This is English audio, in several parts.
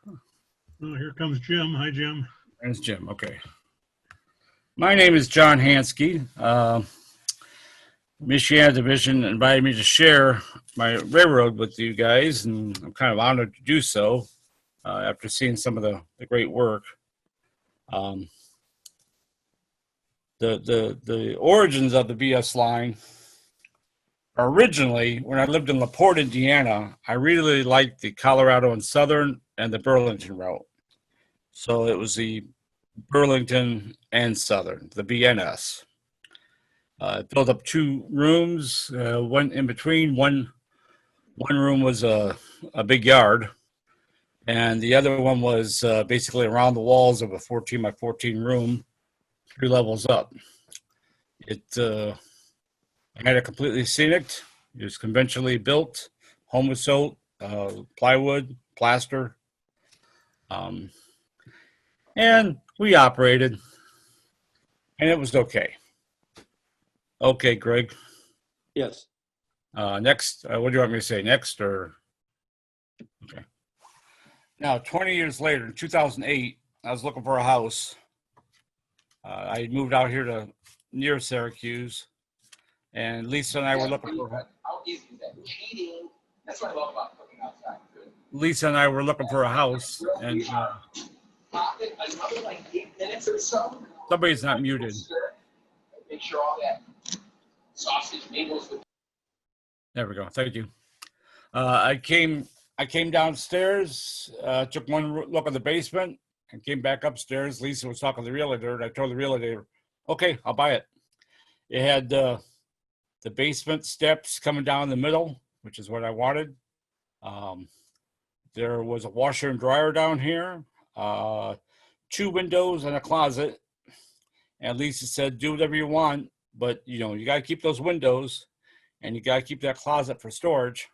Oh, here comes Jim. Hi, Jim. There's Jim. Okay. My name is John Hanske. Michiana Division invited me to share my railroad with you guys, and I'm kind of honored to do so after seeing some of the great work. Um, the origins of the BS line originally, when I lived in LaPorte, Indiana, I really liked the Colorado and Southern and the Burlington route. So it was the Burlington and Southern, the BNS. It filled up 2 rooms, one in between. One room was a big yard, and the other one was basically around the walls of a 14 by 14 room, 3 levels up. It had a completely scenic. It was conventionally built. Home was built, plywood, plaster, and we operated, and it was okay. Okay, Greg. Yes. Next, what do you want me to say? Next, or okay. Now, 20 years later, in 2008, I was looking for a house. I moved out here to near Syracuse, and Lisa and I were looking for. How easy is that? Cheating. That's what I love about cooking outside. Lisa and I were looking for a house, and Pop it another like 8 minutes or so. somebody's not muted. Make sure all that sausage mingles with. There we go. Thank you. I came downstairs, took one look at the basement, and came back upstairs. Lisa was talking to the realtor, and I told the realtor, "Okay, I'll buy it." It had the basement steps coming down the middle, which is what I wanted. There was a washer and dryer down here, 2 windows and a closet. And Lisa said, "Do whatever you want, but you got to keep those windows, and you got to keep that closet for storage."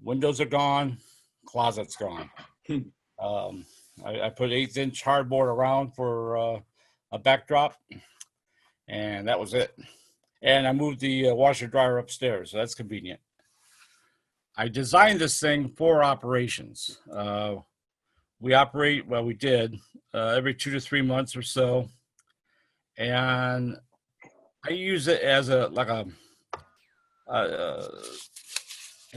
Windows are gone, closet's gone. I put 1/8-inch hardboard around for a backdrop, and that was it. And I moved the washer dryer upstairs, so that's convenient. I designed this thing for operations. We operate, well, we did every 2 to 3 months or so, and I use it as a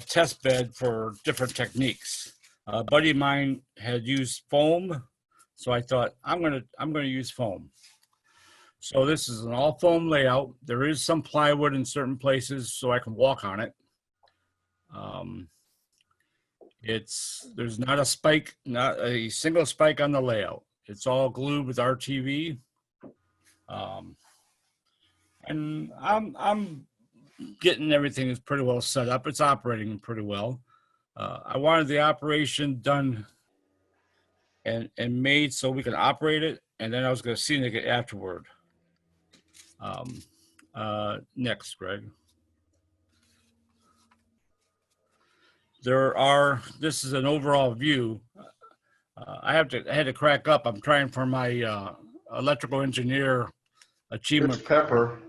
test bed for different techniques. A buddy of mine had used foam, so I thought I'm gonna use foam. So this is an all foam layout. There is some plywood in certain places, so I can walk on it. There's not a spike, not a single spike on the layout. It's all glued with RTV, and I'm getting everything is pretty well set up. It's operating pretty well. I wanted the operation done and made so we can operate it, and then I was going to scenic it afterward. Next, Greg. This is an overall view. I had to crack up. I'm trying for my electrical engineer achievement. It's Pepper.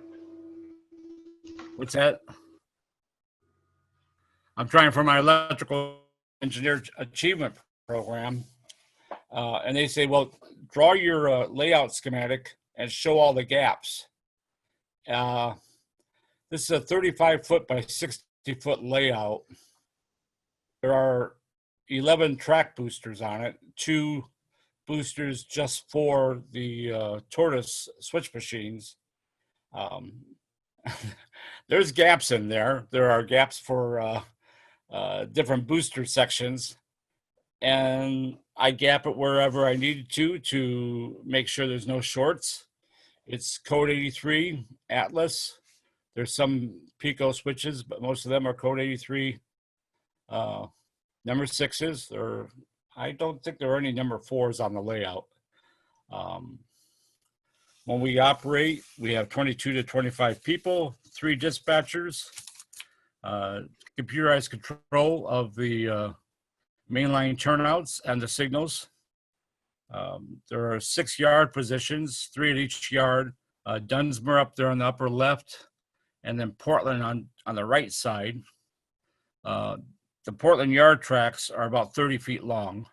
What's that? I'm trying for my electrical engineer achievement program. And they say, well, draw your layout schematic and show all the gaps. This is a 35-foot by 60-foot layout. There are 11 track boosters on it, 2 boosters just for the tortoise switch machines. There's gaps in there. There are gaps for different booster sections, and I gap it wherever I needed to make sure there's no shorts. It's code 83 Atlas. There's some Pico switches, but most of them are code 83 number 6s, or I don't think there are any number 4s on the layout. When we operate, we have 22 to 25 people, 3 dispatchers, computerized control of the mainline turnouts and the signals. There are 6 yard positions, 3 at each yard. Dunsmuir up there on the upper left, and then Portland on the right side. The Portland yard tracks are about 30 feet long.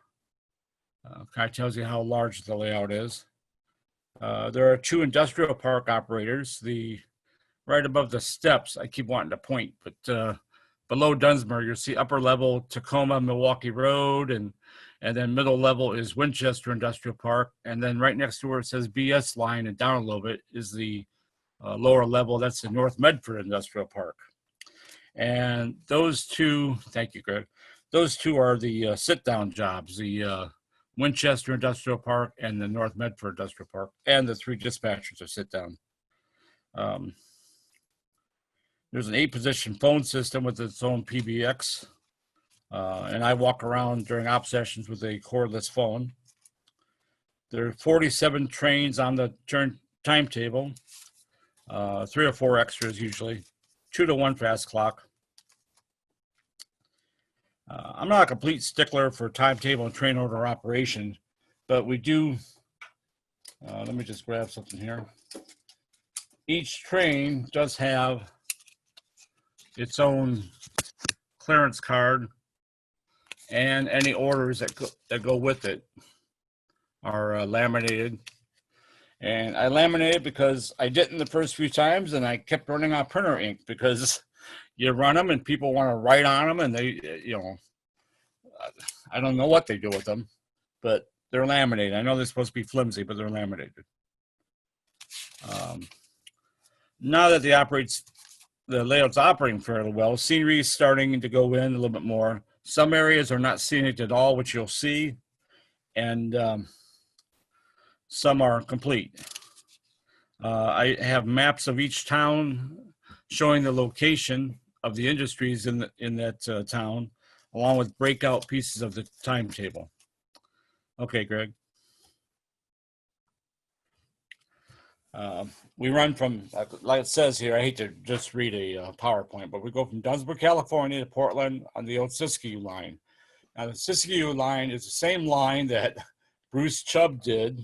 Kind of tells you how large the layout is. There are 2 industrial park operators. The right above the steps, I keep wanting to point, but below Dunsmuir, you'll see upper level Tacoma, Milwaukee Road, and then middle level is Winchester Industrial Park, and then right next to where it says BS line and down a little bit is the lower level. That's the North Medford Industrial Park. And those 2, thank you, Greg. Those 2 are the sit-down jobs, the Winchester Industrial Park and the North Medford Industrial Park, and the 3 dispatchers are sit-down. There's an 8-position phone system with its own PBX, and I walk around during op sessions with a cordless phone. There are 47 trains on the timetable, 3 or 4 extras usually, 2 to 1 fast clock. I'm not a complete stickler for timetable and train order operation, but we do, let me just grab something here. Each train does have its own clearance card, and any orders that go with it are laminated. And I laminated because I didn't the first few times, and I kept running out of printer ink because you run them and people want to write on them, and they, I don't know what they do with them, but they're laminated. I know they're supposed to be flimsy, but they're laminated. Now that the layout's operating fairly well, scenery is starting to go in a little bit more. Some areas are not scenic at all, which you'll see, and some are complete. I have maps of each town showing the location of the industries in that town, along with breakout pieces of the timetable. Okay, Greg. We run from, like it says here, I hate to just read a PowerPoint, but we go from Dunsmuir, California to Portland on the old Siskiyou line. Now, the Siskiyou line is the same line that Bruce Chubb did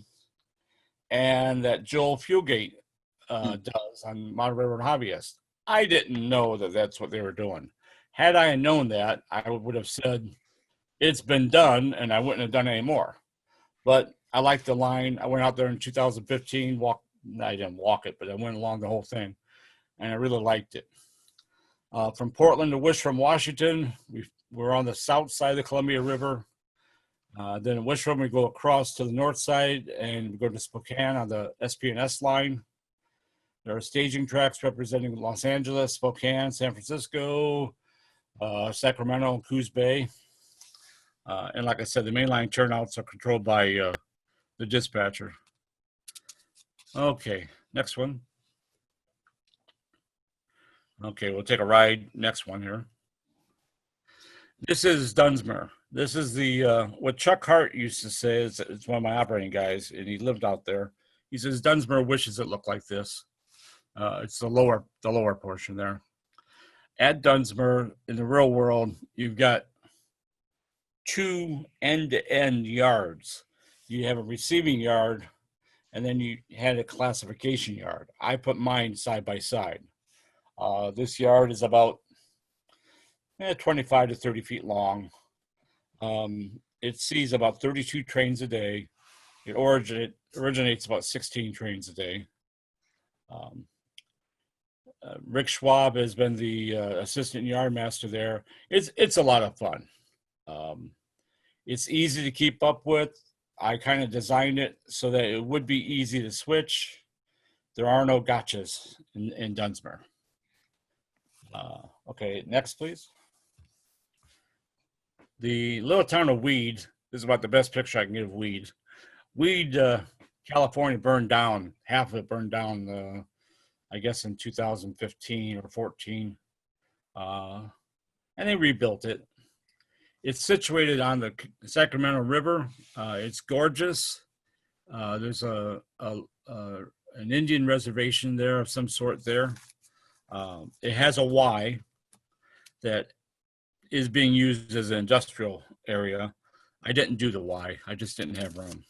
and that Joel Fugate does on Model Railroad Hobbyist. I didn't know that that's what they were doing. Had I known that, I would have said, it's been done, and I wouldn't have done any more. But I like the line. I went out there in 2015, I didn't walk it, but I went along the whole thing, and I really liked it. From Portland to Wishram, Washington, we're on the south side of the Columbia River. Then in Wishram, we go across to the north side, and we go to Spokane on the SP&S line. There are staging tracks representing Los Angeles, Spokane, San Francisco, Sacramento, and Coos Bay. And like I said, the mainline turnouts are controlled by the dispatcher. Okay, next one. Okay, we'll take a ride. Next one here. This is Dunsmuir. This is the what Chuck Hart used to say. It's one of my operating guys, and he lived out there. He says Dunsmuir wishes it looked like this. It's the lower portion there. At Dunsmuir, in the real world, you've got 2 end-to-end yards. You have a receiving yard, and then you had a classification yard. I put mine side by side. This yard is about 25 to 30 feet long. It sees about 32 trains a day. It originates about 16 trains a day. Rick Schwab has been the assistant yard master there. It's a lot of fun. It's easy to keep up with. I kind of designed it so that it would be easy to switch. There are no gotchas in Dunsmuir. Okay, next, please. The little town of Weed, this is about the best picture I can give of Weed. Weed, California burned down. Half of it burned down, I guess, in 2015 or 14. And they rebuilt it. It's situated on the Sacramento River. It's gorgeous. There's an Indian reservation there of some sort there. It has a Y that is being used as an industrial area. I didn't do the Y. I just didn't have room.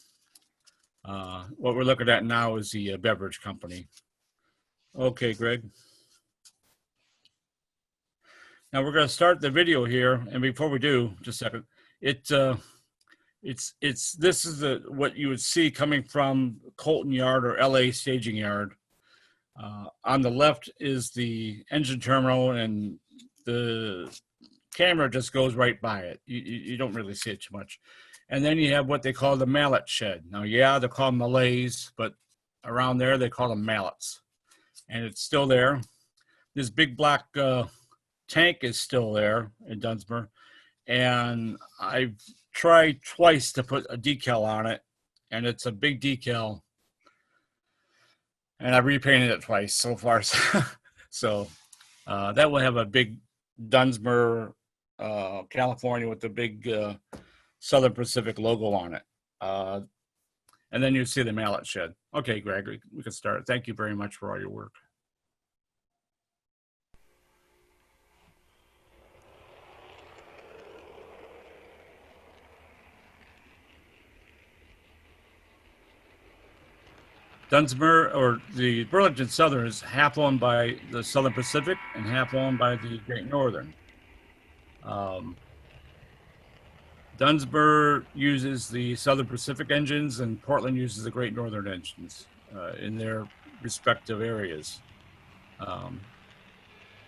What we're looking at now is the beverage company. Okay, Greg. Now we're going to start the video here, and before we do, just a second, This is what you would see coming from Colton Yard or LA Staging Yard. On the left is the engine terminal, and the camera just goes right by it. You don't really see it too much. And then you have what they call the mallet shed. Now, yeah, they're called Malays, but around there they call them mallets. And it's still there. This big black tank is still there in Dunsmuir. And I've tried twice to put a decal on it, and it's a big decal. And I've repainted it twice so far. So that will have a big Dunsmuir, California, with the big Southern Pacific logo on it. And then you see the mallet shed. Okay, Greg, we can start. Thank you very much for all your work. Dunsmuir, or the Burlington Southern, is half owned by the Southern Pacific and half owned by the Great Northern. Dunsmuir uses the Southern Pacific engines, and Portland uses the Great Northern engines in their respective areas.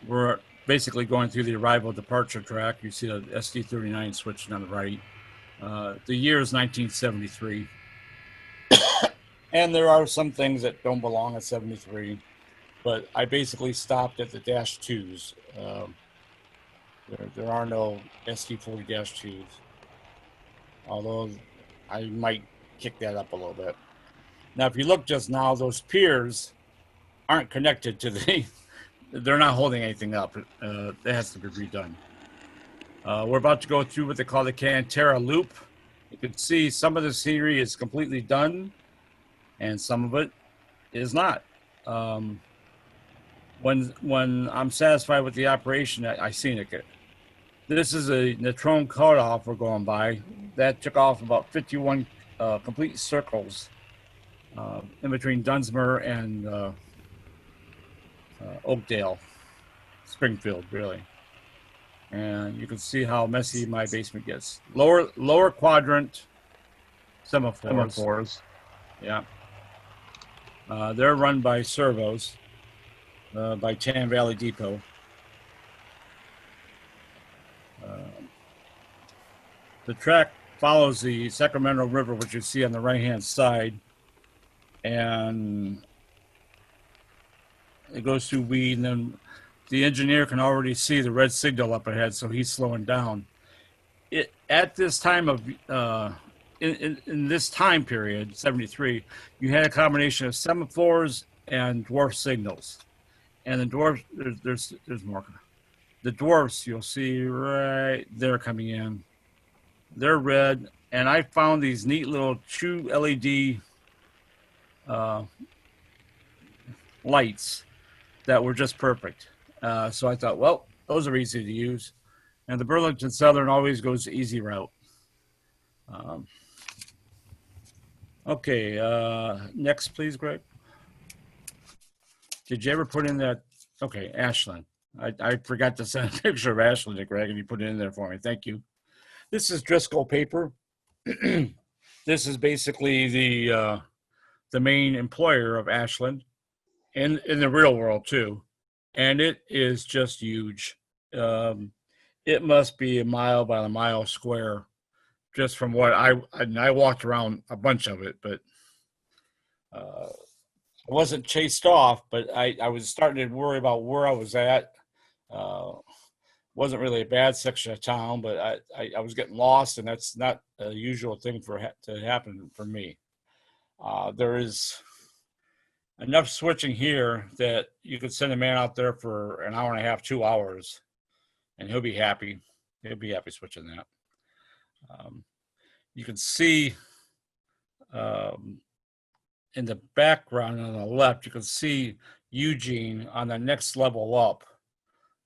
We're basically going through the arrival departure track. You see the SD39 switching on the right. The year is 1973. And there are some things that don't belong at 73, but I basically stopped at the dash twos. There are no SD40 dash twos, although I might kick that up a little bit. Now, if you look just now, those piers aren't connected to they're not holding anything up. That has to be redone. We're about to go through what they call the Cantera loop. You can see some of the scenery is completely done, and some of it is not. When I'm satisfied with the operation, I scenic it. This is a Natron cutoff we're going by. That took off about 51 complete circles in between Dunsmuir and Oakdale, Springfield, really. And you can see how messy my basement gets. Lower quadrant semaphores. Yeah. They're run by servos, by Tan Valley Depot. The track follows the Sacramento River, which you see on the right-hand side, and it goes through weed, and then the engineer can already see the red signal up ahead, so he's slowing down. At this time of in this time period, 73, you had a combination of semaphores and dwarf signals. And the dwarfs, there's more. The dwarfs, you'll see right there coming in. They're red, and I found these neat little true LED lights that were just perfect. So I thought, well, those are easy to use. And the Burlington Southern always goes the easy route. Okay, next, please, Greg. Did you ever put in that? Okay, Ashland. I forgot to send a picture of Ashland to Greg, and you put it in there for me. Thank you. This is Driscoll paper. This is basically the main employer of Ashland, in the real world too, and it is just huge. It must be a mile by a mile square, just from what I walked around a bunch of it, but I wasn't chased off, but I was starting to worry about where I was at. Wasn't really a bad section of town, but I was getting lost, and that's not a usual thing to happen for me. There is enough switching here that you could send a man out there for an hour and a half, 2 hours, and he'll be happy. He'll be happy switching that. You can see in the background on the left, you can see Eugene on the next level up.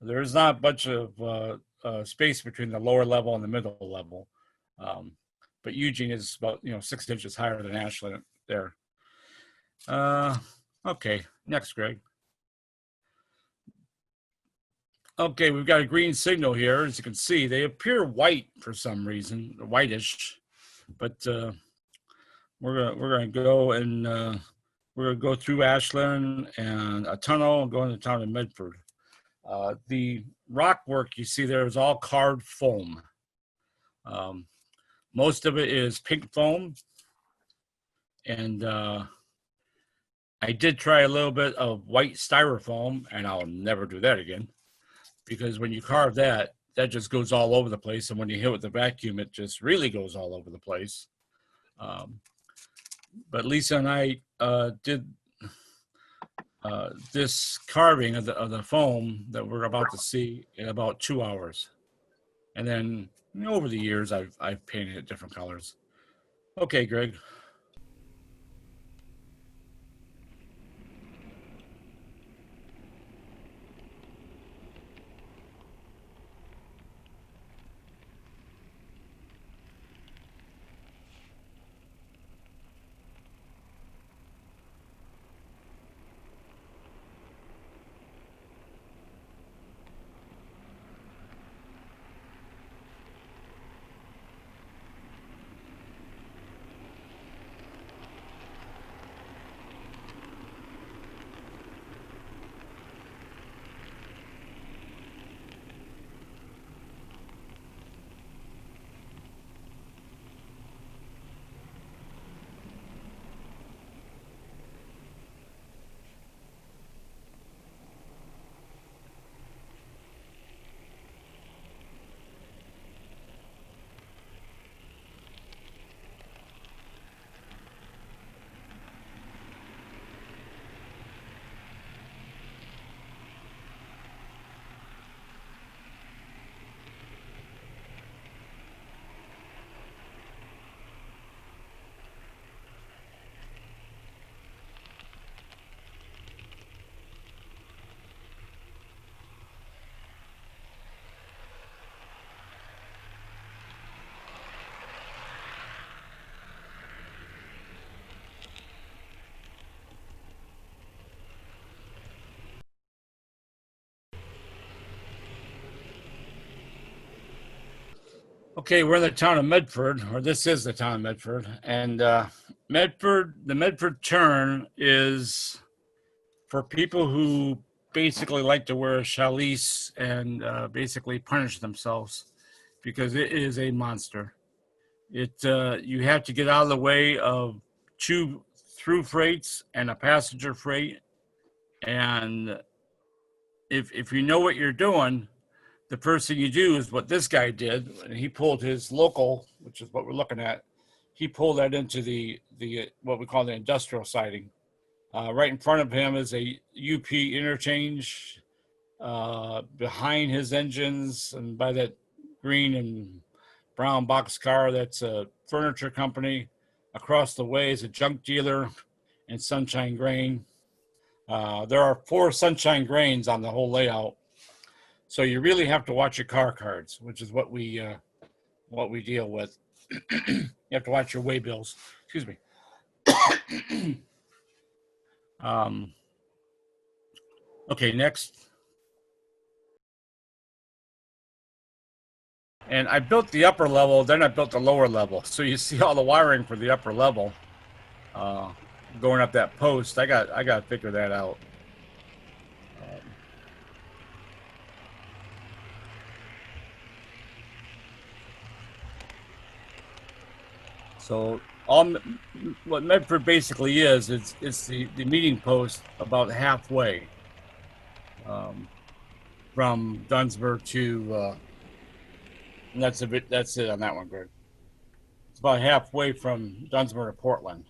There's not a bunch of space between the lower level and the middle level. But Eugene is about 6 inches higher than Ashland there. Okay, next, Greg. Okay, we've got a green signal here. As you can see, they appear white for some reason, whitish. but we're gonna go and we're gonna go through Ashland and a tunnel and go into the town of Medford. The rock work you see there is all carved foam. Most of it is pink foam, and I did try a little bit of white styrofoam, and I'll never do that again, because when you carve that, that just goes all over the place, and when you hit with the vacuum, it just really goes all over the place. But Lisa and I did this carving of the foam that we're about to see in about 2 hours, and then over the years I've painted it different colors. Okay, Greg. Okay, we're in the town of Medford, or this is the town of Medford, and Medford, the Medford turn is for people who basically like to wear a chalice and basically punish themselves, because it is a monster. It you have to get out of the way of two through freights and a passenger freight, and if you know what you're doing, the first thing you do is what this guy did. And he pulled his local, which is what we're looking at. He pulled that into the what we call the industrial siding. Right in front of him is a UP interchange. Behind his engines and by that green and brown box car, that's a furniture company. Across the way is a junk dealer and Sunshine Grain. There are 4 Sunshine Grains on the whole layout. So you really have to watch your car cards, which is what we deal with. You have to watch your way bills. Excuse me. Okay, next. And I built the upper level, then I built the lower level. So you see all the wiring for the upper level going up that post. I got to figure that out. So what Medford basically is, it's the meeting post about halfway from Dunsmuir to, and that's it on that one, Greg. It's about halfway from Dunsmuir to Portland.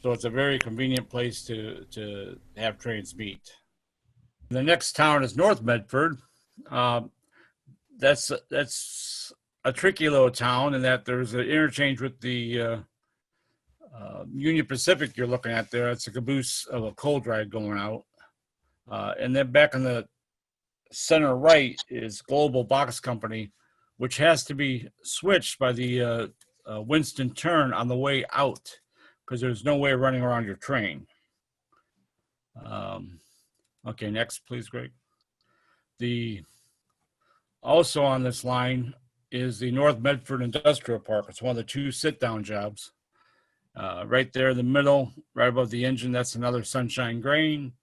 So it's a very convenient place to have trains meet. The next town is North Medford. That's a tricky little town in that there's an interchange with the Union Pacific you're looking at there. It's a caboose of a coal drag going out. And then back on the center right is Global Box Company, which has to be switched by the Winston turn on the way out, because there's no way of running around your train. Okay, next, please, Greg. Also on this line is the North Medford Industrial Park. It's one of the 2 sit-down jobs. Right there in the middle, right above the engine, that's another sunshine grain.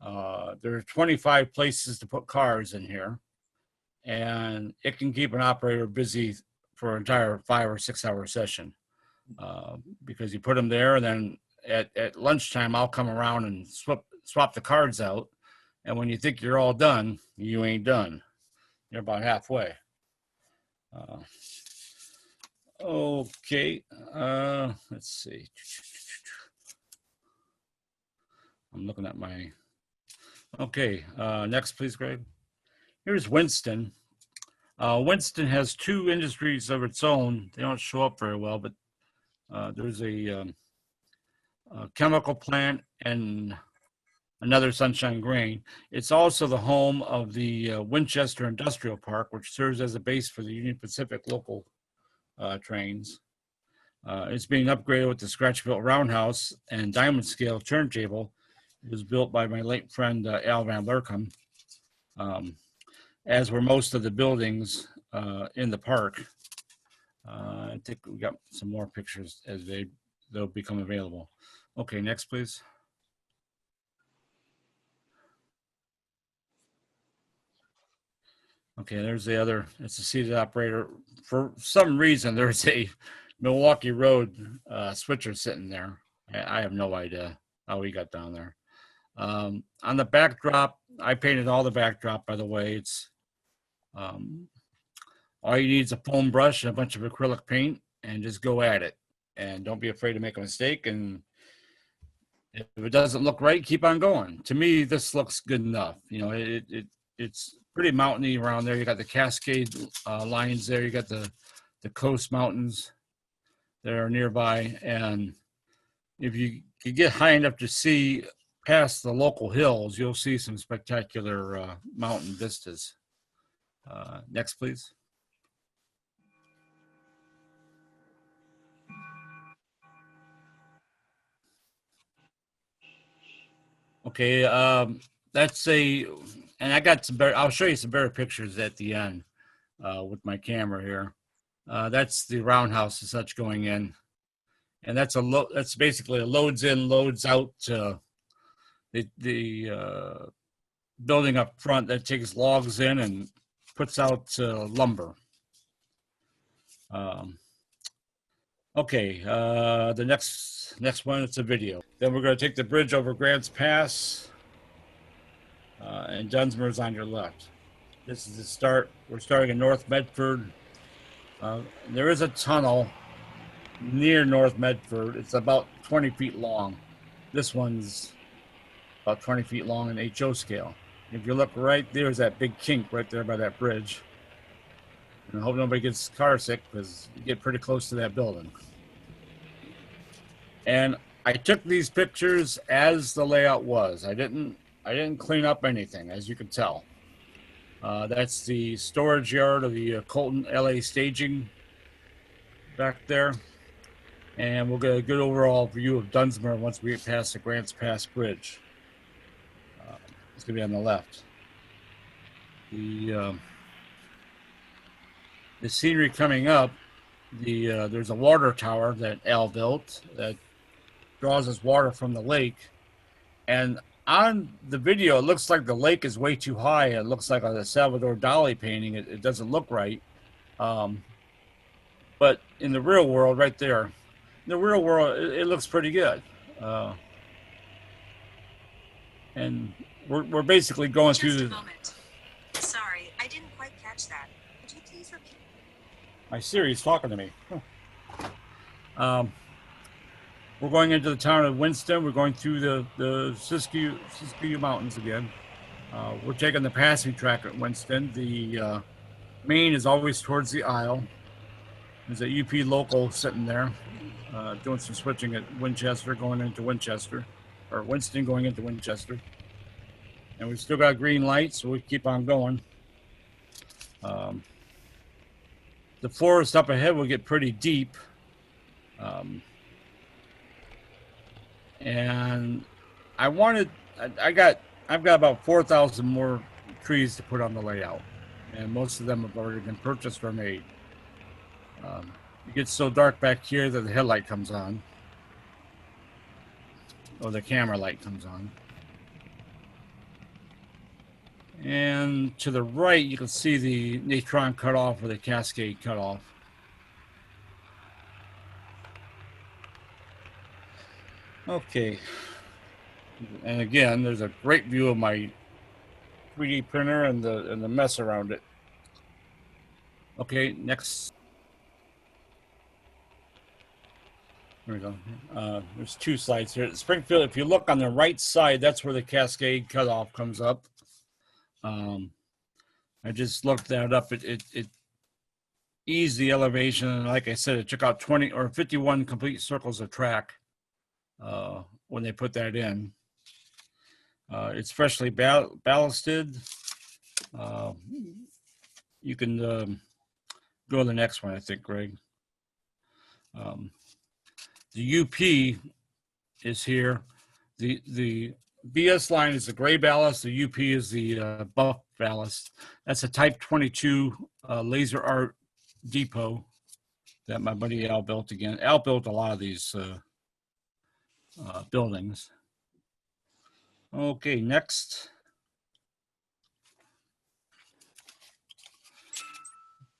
There are 25 places to put cars in here, and it can keep an operator busy for an entire 5 or 6 hour session, because you put them there, and then at lunchtime, I'll come around and swap the cards out. And when you think you're all done, you ain't done. You're about halfway. Okay, let's see. I'm looking at my, okay, next please, Greg. Here's Winston. Winston has 2 industries of its own. They don't show up very well, but there's a chemical plant and another sunshine grain. It's also the home of the Winchester Industrial Park, which serves as a base for the Union Pacific local trains. It's being upgraded with the scratch-built roundhouse and diamond scale turntable. It was built by my late friend Al Van Lerkum, as were most of the buildings in the park. I think we got some more pictures as they'll become available. Okay, next please. Okay, there's the other, it's a seated operator. For some reason, there's a Milwaukee Road switcher sitting there. I have no idea how he got down there. On the backdrop, I painted all the backdrop, by the way. It's all you need is a foam brush and a bunch of acrylic paint, and just go at it. And don't be afraid to make a mistake. And if it doesn't look right, keep on going. To me, this looks good enough. You know, it's pretty mountainy around there. You got the Cascade lines there. You got the coast mountains that are nearby. And if you get high enough to see past the local hills, you'll see some spectacular mountain vistas. Next, please. Okay, that's and I got some better, I'll show you some better pictures at the end with my camera here. That's the roundhouse and such going in. And that's that's basically a loads in, loads out the building up front that takes logs in and puts out lumber. Okay, the next one, it's a video. Then we're going to take the bridge over Grants Pass, and Dunsmuir's on your left. This is the start. We're starting in North Medford. There is a tunnel near North Medford. It's about 20 feet long. This one's about 20 feet long in HO scale. If you look right, there's that big kink right there by that bridge. And I hope nobody gets car sick, because you get pretty close to that building. And I took these pictures as the layout was. I didn't clean up anything, as you can tell. That's the storage yard of the Colton LA staging back there. And we'll get a good overall view of Dunsmuir once we get past the Grants Pass Bridge. It's going to be on the left. The scenery coming up, there's a water tower that Al built that draws its water from the lake. And on the video, it looks like the lake is way too high. It looks like a Salvador Dali painting. It doesn't look right. But in the real world, right there, in the real world, it looks pretty good. And we're basically going through the... moment. Sorry, I didn't quite catch that. Could you please repeat? My Siri's talking to me. We're going into the town of Winston. We're going through the Siskiyou Mountains again. We're taking the passing track at Winston. The main is always towards the aisle. There's a UP local sitting there doing some switching at Winchester, going into Winchester, or Winston going into Winchester. And we've still got green lights, so we keep on going. The forest up ahead will get pretty deep. And I've got about 4,000 more trees to put on the layout, and most of them have already been purchased or made. It gets so dark back here that the headlight comes on, or the camera light comes on. And to the right, you can see the neutron cutoff or the cascade cutoff. Okay. And again, there's a great view of my 3D printer and the mess around it. Okay, next. There we go. There's two slides here. Springfield, if you look on the right side, that's where the cascade cutoff comes up. I just looked that up. It eased the elevation, and like I said, it took out 20 or 51 complete circles of track when they put that in. It's freshly ballasted. You can go to the next one, I think, Greg. The UP is here. The BS line is the gray ballast. The UP is the buff ballast. That's a Type 22 laser art depot that my buddy Al built again. Al built a lot of these buildings. Okay, next.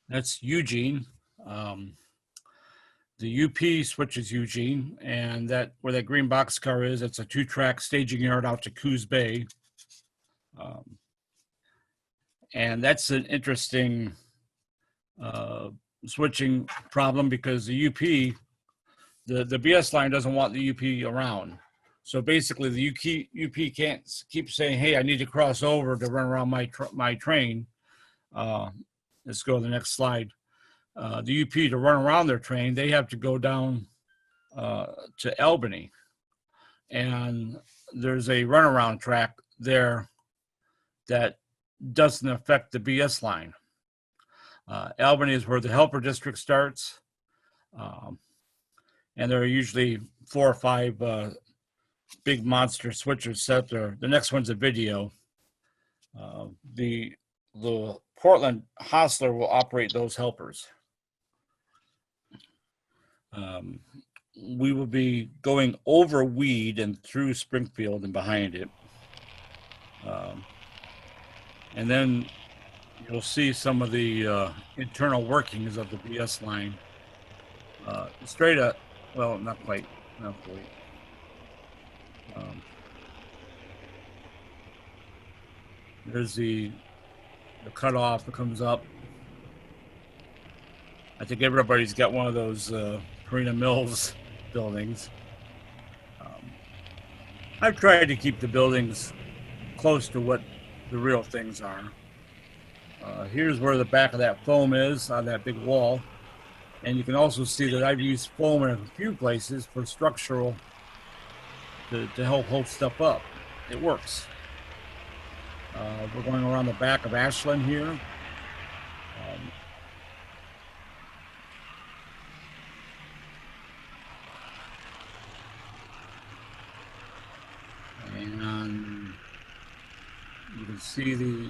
That's Eugene. The UP switches Eugene, and that where that green boxcar is, it's a 2-track staging yard out to Coos Bay. And that's an interesting switching problem because the UP, the BS line doesn't want the UP around. So basically the UP can't keep saying, hey, I need to cross over to run around my train. Let's go to the next slide. The UP, to run around their train, they have to go down to Albany. And there's a runaround track there that doesn't affect the BS line. Albany is where the helper district starts. And there are usually 4 or 5 big monster switchers set there. The next one's a video. The Portland Hostler will operate those helpers. We will be going over Weed and through Springfield and behind it. And then you'll see some of the internal workings of the BS line. Straight up, well, not quite. There's the cutoff that comes up. I think everybody's got one of those Carina Mills buildings. I've tried to keep the buildings close to what the real things are. Here's where the back of that foam is on that big wall. And you can also see that I've used foam in a few places for structural to help hold stuff up. It works. We're going around the back of Ashland here. And you can see the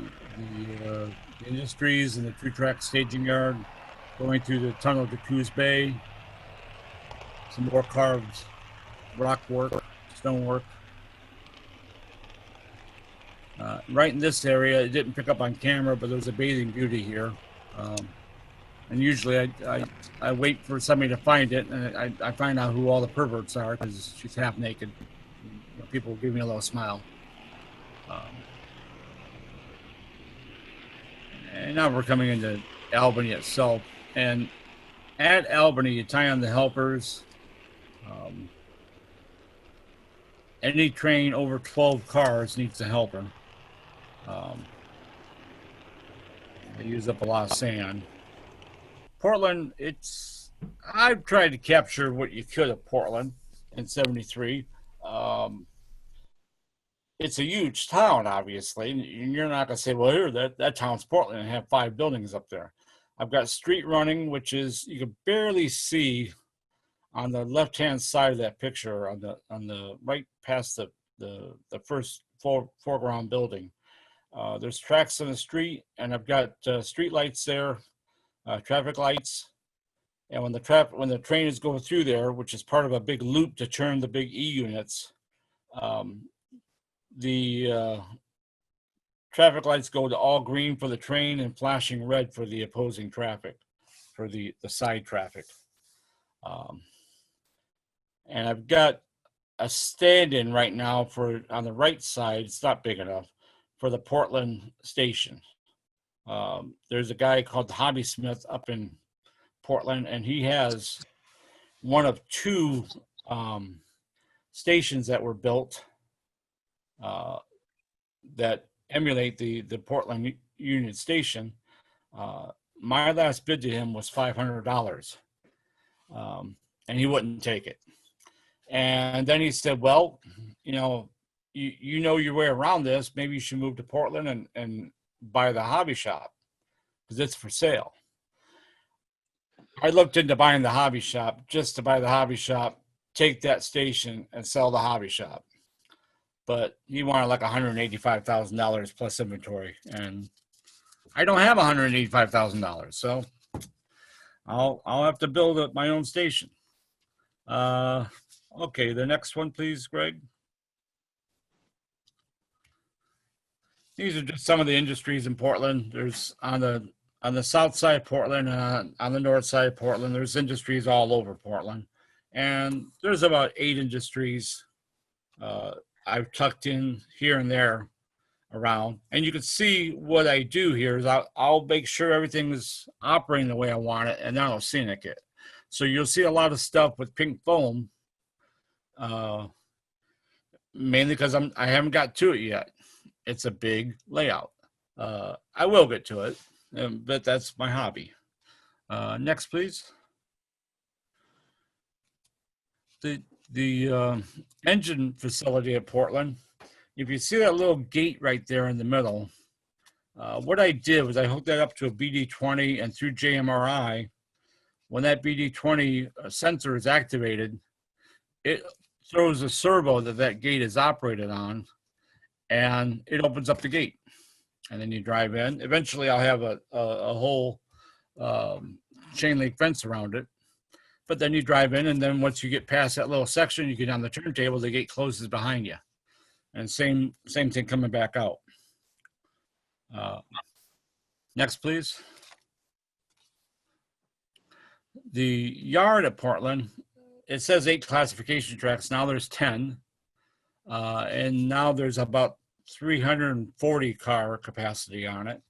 industries and the 2-track staging yard going through the tunnel to Coos Bay. Some more carved rock work, stone work. Right in this area, it didn't pick up on camera, but there's a bathing beauty here. And usually I wait for somebody to find it, and I find out who all the perverts are because she's half naked. You know, people give me a little smile. And now we're coming into Albany itself. And at Albany, you tie on the helpers. Any train over 12 cars needs a helper. They use up a lot of sand. Portland, I've tried to capture what you could of Portland in '73. It's a huge town, obviously, and you're not going to say, well, here, that town's Portland and have 5 buildings up there. I've got street running, which is, you can barely see on the left-hand side of that picture, on the right past the first foreground building. There's tracks on the street, and I've got street lights there, traffic lights, And when the train is going through there, which is part of a big loop to turn the big E units, the traffic lights go to all green for the train and flashing red for the opposing traffic, for the side traffic. And I've got a stand-in right now for, on the right side, it's not big enough, for the Portland station. There's a guy called Hobby Smith up in Portland, and he has one of two stations that were built that emulate the Portland Union Station. My last bid to him was $500, and he wouldn't take it. And then he said, well, you know your way around this. Maybe you should move to Portland and buy the hobby shop because it's for sale. I looked into buying the hobby shop just to buy the hobby shop, take that station and sell the hobby shop. But he wanted like $185,000 plus inventory, and I don't have $185,000, so I'll have to build my own station. Okay, the next one, please, Greg. These are just some of the industries in Portland. There's on the south side of Portland, on the north side of Portland, there's industries all over Portland, and there's about 8 industries I've tucked in here and there around. And you can see what I do here is I'll make sure everything is operating the way I want it, and then I'll scenic it. So you'll see a lot of stuff with pink foam, mainly because I haven't got to it yet. It's a big layout. I will get to it, but that's my hobby. Next, please. The engine facility at Portland. If you see that little gate right there in the middle, what I did was I hooked that up to a BD20, and through JMRI, when that BD20 sensor is activated, it throws a servo that gate is operated on, and it opens up the gate. And then you drive in. Eventually, I'll have a whole chain link fence around it. But then you drive in, and then once you get past that little section, you get on the turntable, the gate closes behind you. And same thing coming back out. Next, please. The yard at Portland, it says 8 classification tracks. Now there's 10. And now there's about 340 car capacity on it.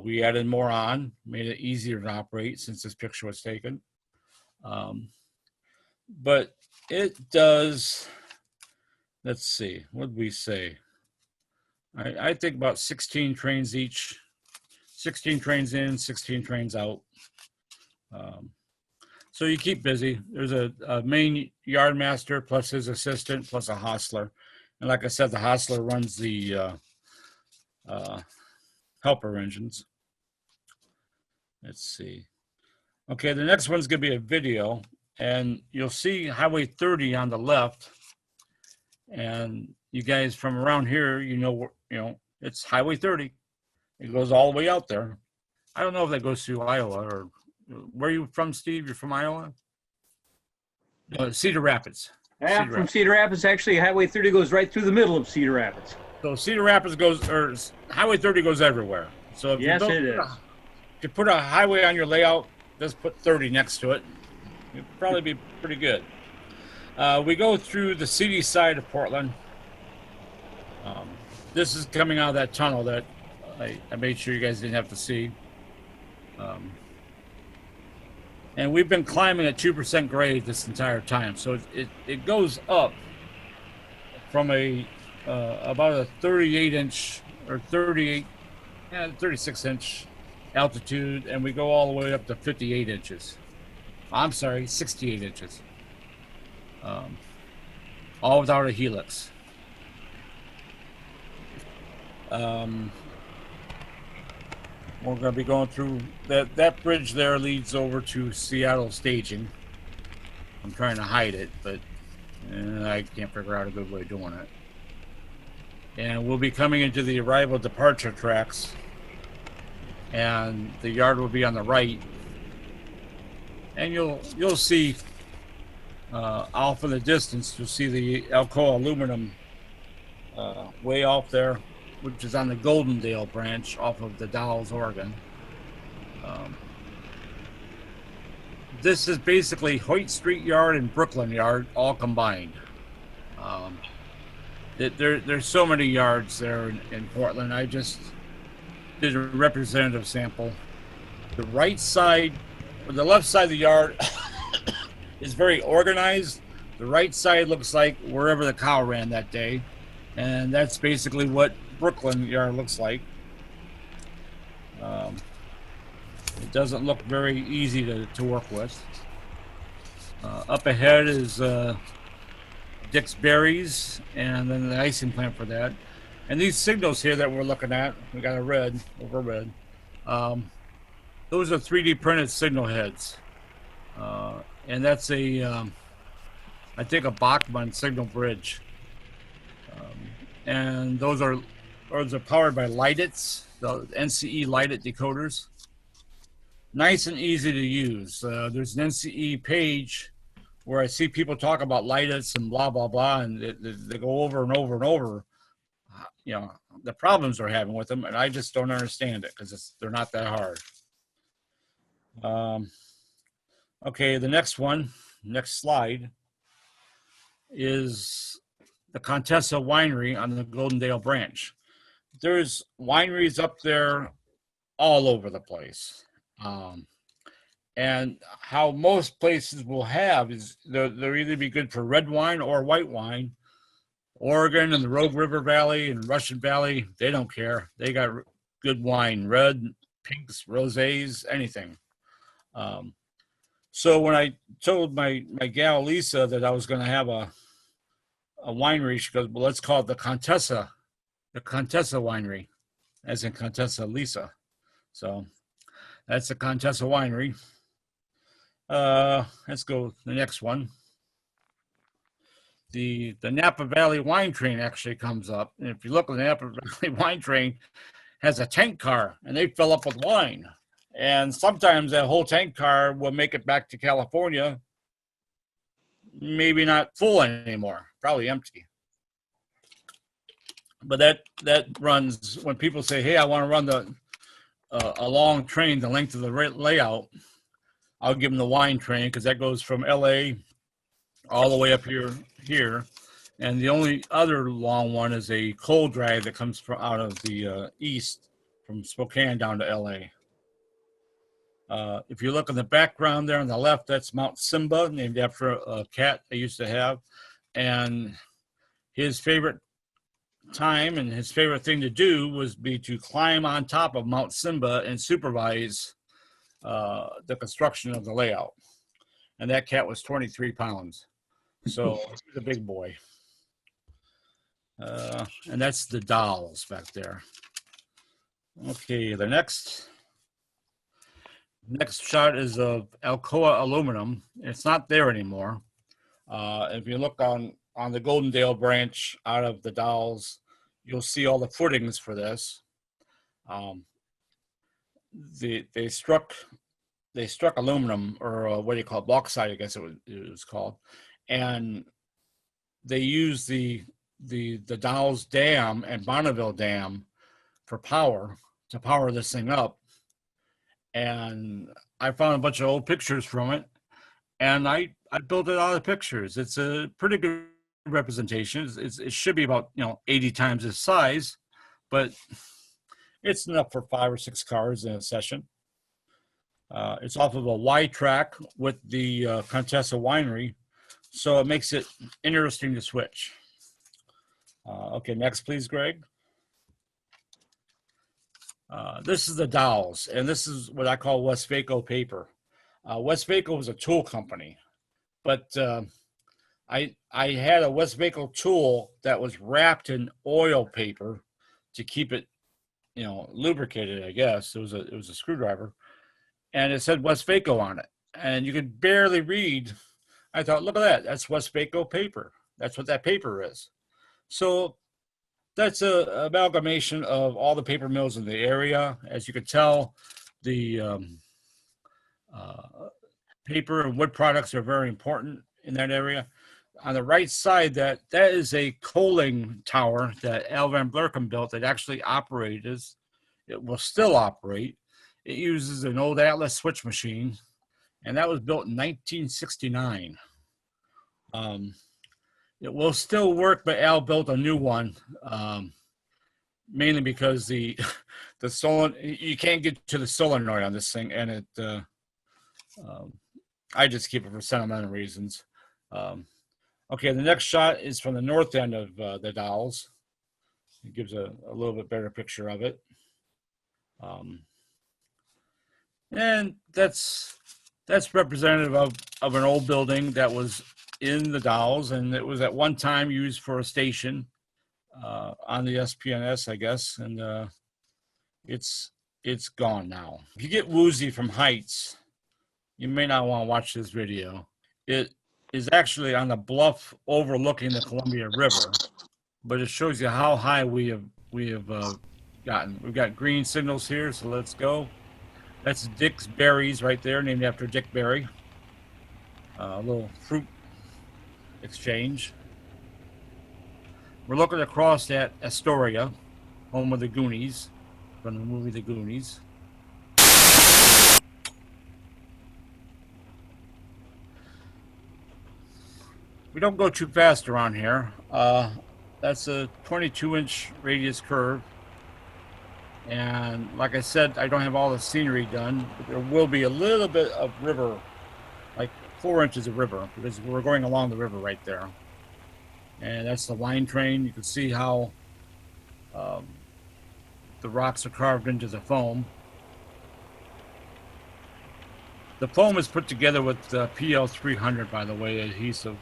We added more on, made it easier to operate since this picture was taken. But it does, let's see, what did we say? I think about 16 trains each, 16 trains in, 16 trains out. So you keep busy. There's a main yard master plus his assistant plus a hostler. And like I said, the hostler runs the helper engines. Let's see. Okay, the next one's gonna be a video, and you'll see Highway 30 on the left. And you guys from around here, you know, it's Highway 30. It goes all the way out there. I don't know if that goes through Iowa, or where are you from, Steve? You're from Iowa? Cedar Rapids. Yeah, from Cedar Rapids, actually, Highway 30 goes right through the middle of Cedar Rapids. So Cedar Rapids goes, or Highway 30 goes everywhere. So if yes, it is. If you put a highway on your layout, just put 30 next to it. It'd probably be pretty good. We go through the city side of Portland. This is coming out of that tunnel that I made sure you guys didn't have to see. And we've been climbing at 2% grade this entire time. So it goes up from about a 38-inch or 36-inch altitude, and we go all the way up to 58 inches. I'm sorry, 68 inches. All without a helix. We're going to be going through that bridge there leads over to Seattle staging. I'm trying to hide it, but I can't figure out a good way of doing it. And we'll be coming into the arrival departure tracks, and the yard will be on the right. And you'll see off in the distance, you'll see the Alcoa aluminum way off there, which is on the Goldendale branch off of the Dalles, Oregon. This is basically Hoyt Street Yard and Brooklyn Yard all combined. There's so many yards there in Portland. I just did a representative sample. The right side, or the left side of the yard is very organized. The right side looks like wherever the cow ran that day. And that's basically what Brooklyn Yard looks like. It doesn't look very easy to work with. Up ahead is Dick's Berries, and then the icing plant for that. And these signals here that we're looking at, we got a red, over red. Those are 3D printed signal heads. And that's I think a Bachmann signal bridge. And those are powered by Lightits, the NCE Lightit decoders. Nice and easy to use. There's an NCE page where I see people talk about Lightits and blah, blah, blah, and they go over and over and over, the problems they're having with them, and I just don't understand it because they're not that hard. Okay, the next slide, is the Contessa Winery on the Goldendale branch. There's wineries up there all over the place. And how most places will have is they'll either be good for red wine or white wine. Oregon and the Rogue River Valley and Russian Valley, they don't care. They got good wine, red, pinks, rosés, anything. So when I told my gal Lisa that I was going to have a winery, she goes, well, let's call it the Contessa Winery, as in Contessa Lisa. So that's the Contessa Winery. Let's go to the next one. The Napa Valley Wine Train actually comes up. And if you look at the Napa Valley Wine Train, has a tank car, and they fill up with wine. And sometimes that whole tank car will make it back to California, maybe not full anymore, probably empty. But that runs, when people say, hey, I want to run a long train the length of the layout, I'll give them the wine train because that goes from LA all the way up here. And the only other long one is a coal drag that comes out of the east from Spokane down to LA. If you look in the background there on the left, that's Mount Simba, named after a cat I used to have. And his favorite time and his favorite thing to do was to climb on top of Mount Simba and supervise the construction of the layout. And that cat was 23 pounds. So he's a big boy. And that's the dolls back there. Okay, the next shot is of Alcoa aluminum. It's not there anymore. If you look on the Goldendale branch out of the Dalles, you'll see all the footings for this. They struck aluminum, or what do you call it, bauxite, I guess it was called, and they used the Dalles Dam and Bonneville Dam for power to power this thing up. And I found a bunch of old pictures from it, and I built it out of pictures. It's a pretty good representation. It should be about 80 times its size, but it's enough for 5 or 6 cars in a session. It's off of a Y track with the Contessa Winery, so it makes it interesting to switch. Okay, next please, Greg. This is the Dalles, and this is what I call Westvaco paper. Westvaco is a tool company, but I had a Westvaco tool that was wrapped in oil paper to keep it, lubricated, I guess. It was a screwdriver, and it said Westvaco on it, and you could barely read. I thought, look at that, that's Westvaco paper. That's what that paper is. So that's a amalgamation of all the paper mills in the area. As you could tell, the paper and wood products are very important in that area. On the right side, that is a coaling tower that Al Van Blerkum built that actually operates. It will still operate. It uses an old Atlas switch machine, and that was built in 1969. It will still work, but Al built a new one, mainly because the you can't get to the solenoid on this thing, and it I just keep it for sentimental reasons. Okay, the next shot is from the north end of the Dalles. It gives a little bit better picture of it. And that's representative of an old building that was in the Dalles, and it was at one time used for a station on the SPNS, I guess, and it's gone now. If you get woozy from heights, you may not want to watch this video. It is actually on a bluff overlooking the Columbia River, but it shows you how high we have gotten. We've got green signals here, so let's go. That's Dick's Berries right there, named after Dick Berry. A little fruit exchange. We're looking across at Astoria, home of the Goonies, from the movie The Goonies. We don't go too fast around here. That's a 22-inch radius curve. And like I said, I don't have all the scenery done, but there will be a little bit of river, like 4 inches of river, because we're going along the river right there. And that's the line train. You can see how the rocks are carved into the foam. The foam is put together with PL300, by the way, adhesive.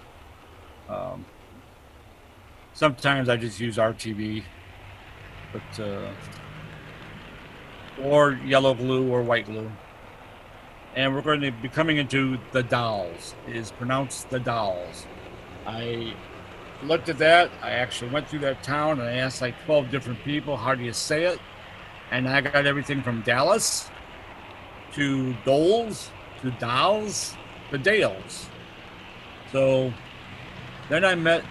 Sometimes I just use RTV, but or yellow glue or white glue. And we're going to be coming into the Dalles. It is pronounced the Dalles. I looked at that. I actually went through that town and I asked like 12 different people, how do you say it? And I got everything from Dallas to Doles to Dalles to Dales. So then I met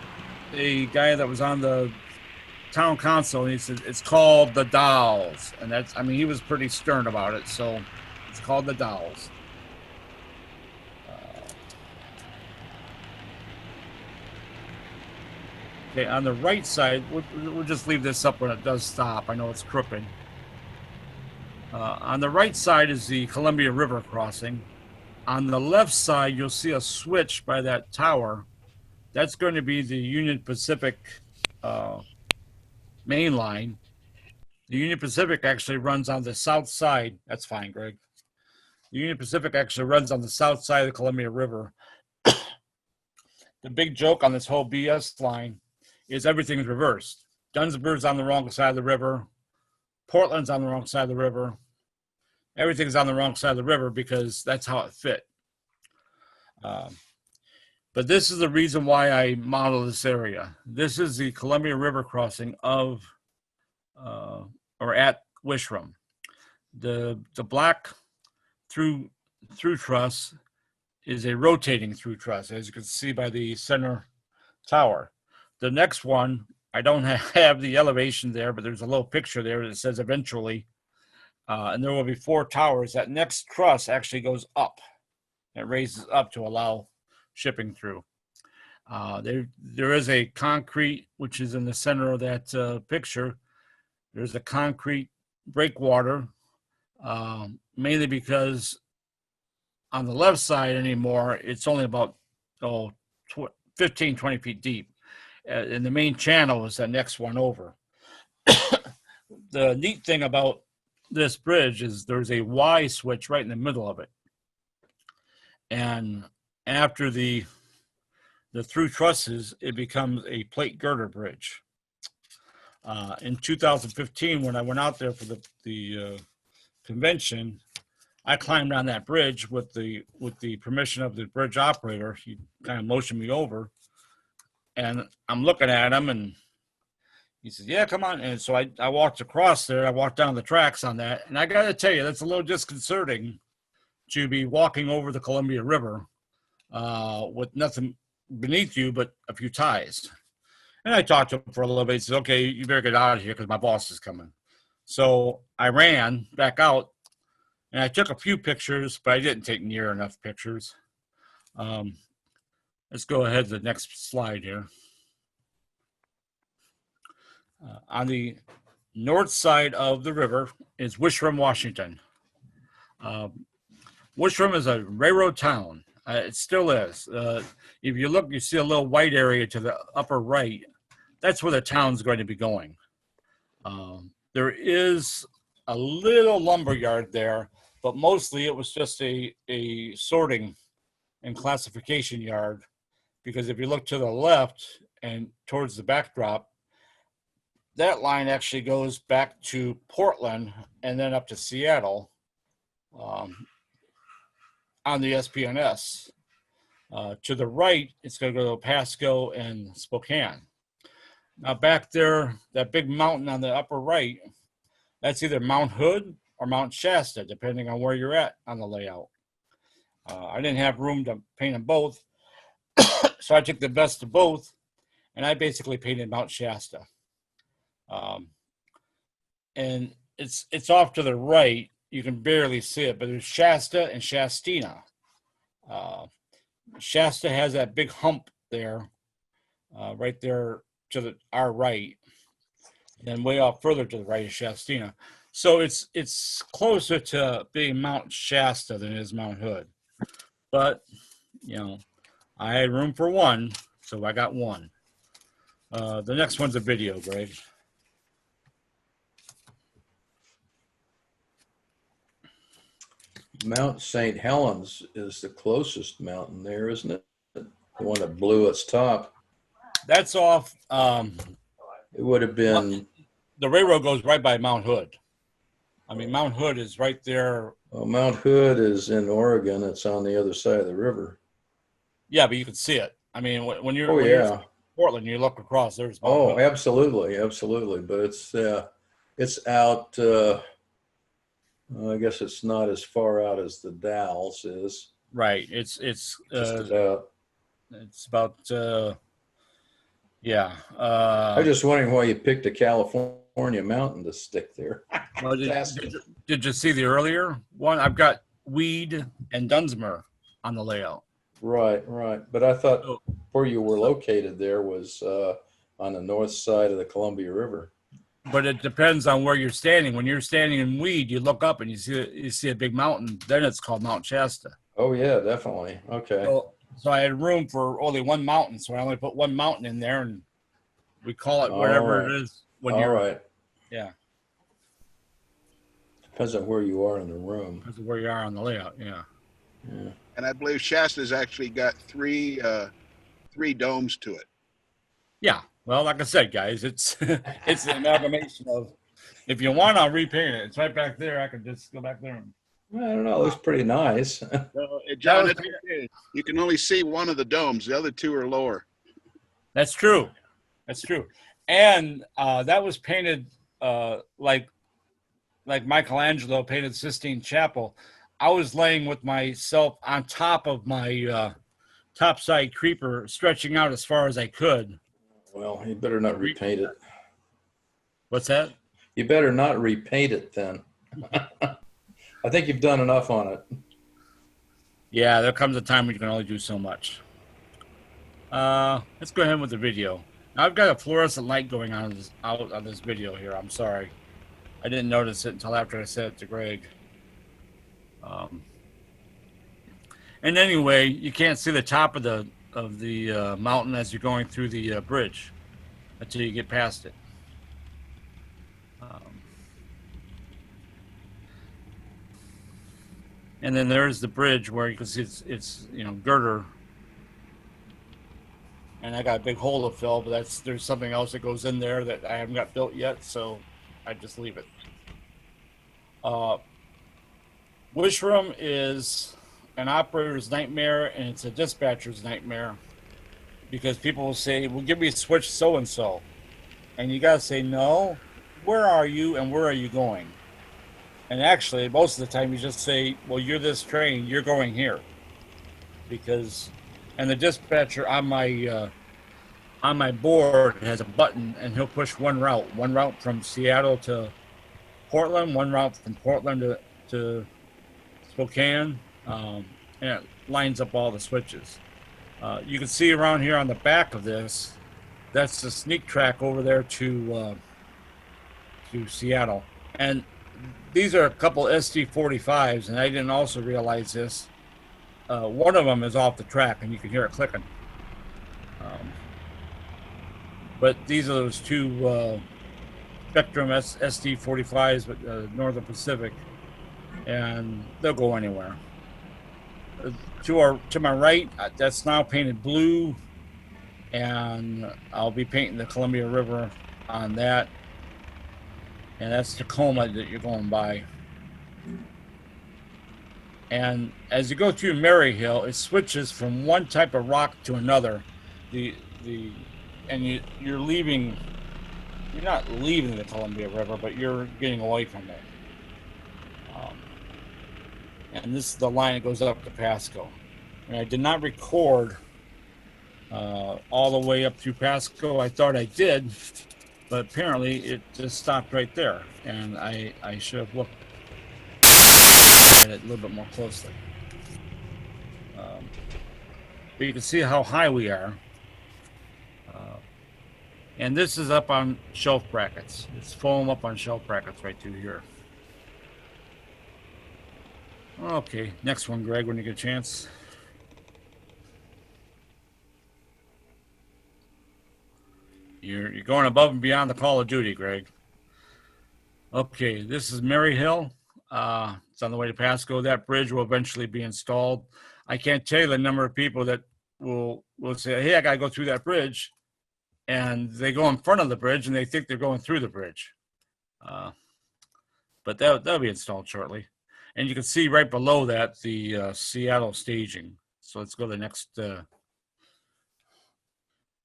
a guy that was on the town council, and he said it's called the Dalles, and that's, I mean, he was pretty stern about it, so it's called the Dalles. Okay, on the right side, we'll just leave this up when it does stop. I know it's crooked. On the right side is the Columbia River crossing. On the left side, you'll see a switch by that tower. That's going to be the Union Pacific main line. The Union Pacific actually runs on the south side. That's fine, Greg. The Union Pacific actually runs on the south side of the Columbia River. The big joke on this whole BS line is everything's reversed. Dunsmuir's on the wrong side of the river. Portland's on the wrong side of the river. Everything's on the wrong side of the river because that's how it fit. But this is the reason why I model this area. This is the Columbia River crossing of, or at Wishram. The black through truss is a rotating through truss, as you can see by the center tower. The next one, I don't have the elevation there, but there's a little picture there that says eventually, and there will be 4 towers. That next truss actually goes up. It raises up to allow shipping through. There is a concrete, which is in the center of that picture. There's a concrete breakwater, mainly because on the left side anymore, it's only about 15, 20 feet deep. And the main channel is the next one over. The neat thing about this bridge is there's a Y switch right in the middle of it. And after the through trusses, it becomes a plate girder bridge. In 2015, when I went out there for the convention, I climbed on that bridge with the permission of the bridge operator. He kind of motioned me over, and I'm looking at him, and he says, "Yeah, come on." And so I walked across there. I walked down the tracks on that, and I got to tell you, that's a little disconcerting to be walking over the Columbia River with nothing beneath you but a few ties. And I talked to him for a little bit. He said, okay, you better get out of here because my boss is coming. So I ran back out and I took a few pictures, but I didn't take near enough pictures. Let's go ahead to the next slide here. On the north side of the river is Wishram, Washington. Wishram is a railroad town. It still is. If you look, you see a little white area to the upper right. That's where the town's going to be going. There is a little lumber yard there, but mostly it was just a sorting and classification yard. Because if you look to the left and towards the backdrop, that line actually goes back to Portland and then up to Seattle on the SPNS. To the right, it's going to go to Pasco and Spokane. Now back there, that big mountain on the upper right, that's either Mount Hood or Mount Shasta, depending on where you're at on the layout. I didn't have room to paint them both, so I took the best of both, and I basically painted Mount Shasta. And it's off to the right. You can barely see it, but there's Shasta and Shastina. Shasta has that big hump there, right there to our right, and then way off further to the right is Shastina. So it's closer to being Mount Shasta than it is Mount Hood. But, you know, I had room for one, so I got one. The next one's a video, Greg. Mount St. Helens is the closest mountain there, isn't it? The one that blew its top. That's off. It would have been. The railroad goes right by Mount Hood. I mean, Mount Hood is right there. Well, Mount Hood is in Oregon. It's on the other side of the river. Yeah, but you can see it. I mean, when you're, Oh, when you're yeah. in Portland, you look across. There's Mount Oh, Hood. absolutely, absolutely. But it's out. I guess it's not as far out as the Dalles is. Right. It's Just about. it's about yeah. I'm just wondering why you picked a California mountain to stick there. Well, did you see the earlier one? I've got Weed and Dunsmuir on the layout. Right, right. But I thought where you were located there was on the north side of the Columbia River. But it depends on where you're standing. When you're standing in Weed, you look up and you see a big mountain. Then it's called Mount Shasta. Oh yeah, definitely. Okay. So I had room for only one mountain, so I only put one mountain in there, and we call it whatever it is. When All you're right. Yeah. Depends on where you are in the room. That's where you are on the layout. Yeah. Yeah. And I believe Shasta's actually got three domes to it. Yeah. Well, like I said, guys, it's it's an amalgamation of. If you want, I'll repaint it. It's right back there. I can just go back there. And, I don't know. It looks pretty nice. John, it's okay. You can only see one of the domes. The other two are lower. That's true. That's true. And that was painted like Michelangelo painted Sistine Chapel. I was laying with myself on top of my topside creeper, stretching out as far as I could. Well, you better not repaint it. What's that? You better not repaint it then. I think you've done enough on it. Yeah, there comes a time when you can only do so much. Let's go ahead with the video. Now, I've got a fluorescent light going on out on this video here. I'm sorry. I didn't notice it until after I said it to Greg. And anyway, you can't see the top of the mountain as you're going through the bridge until you get past it. And then there's the bridge where you can see it's girder. And I got a big hole to fill, but there's something else that goes in there that I haven't got built yet, so I just leave it. Wishram is an operator's nightmare, and it's a dispatcher's nightmare, because people will say, well, give me a switch so-and-so. And you got to say, no, where are you and where are you going? And actually, most of the time, you just say, well, you're this train, you're going here. Because, and the dispatcher on my board has a button, and he'll push one route from Seattle to Portland, one route from Portland to Spokane, and it lines up all the switches. You can see around here on the back of this, that's the sneak track over there to Seattle. And these are a couple SD45s, and I didn't also realize this. One of them is off the track, and you can hear it clicking. But these are those two Spectrum SD45s, but Northern Pacific, and they'll go anywhere. To my right, that's now painted blue, and I'll be painting the Columbia River on that, and that's Tacoma that you're going by. And as you go through Mary Hill, it switches from one type of rock to another. And you're leaving. You're not leaving the Columbia River, but you're getting away from it. And this is the line that goes up to Pasco. And I did not record all the way up through Pasco. I thought I did, but apparently it just stopped right there. And I should have looked at it a little bit more closely. But you can see how high we are. And this is up on shelf brackets. It's foam up on shelf brackets right through here. Okay, next one, Greg, when you get a chance. You're going above and beyond the call of duty, Greg. Okay, this is Mary Hill. It's on the way to Pasco. That bridge will eventually be installed. I can't tell you the number of people that will say, hey, I got to go through that bridge. And they go in front of the bridge and they think they're going through the bridge. But that'll be installed shortly. And you can see right below that the Seattle staging. So let's go to the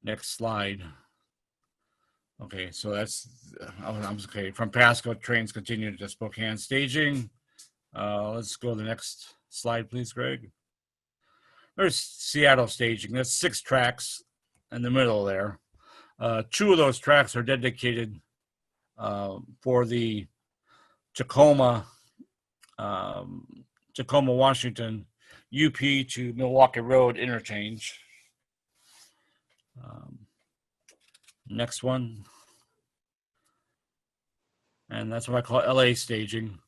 next slide. Okay, so that's okay. From Pasco, trains continue to Spokane staging. Let's go to the next slide, please, Greg. There's Seattle staging. That's 6 tracks in the middle there. 2 of those tracks are dedicated for the Tacoma, Washington, UP to Milwaukee Road interchange. Next one. And that's what I call LA staging.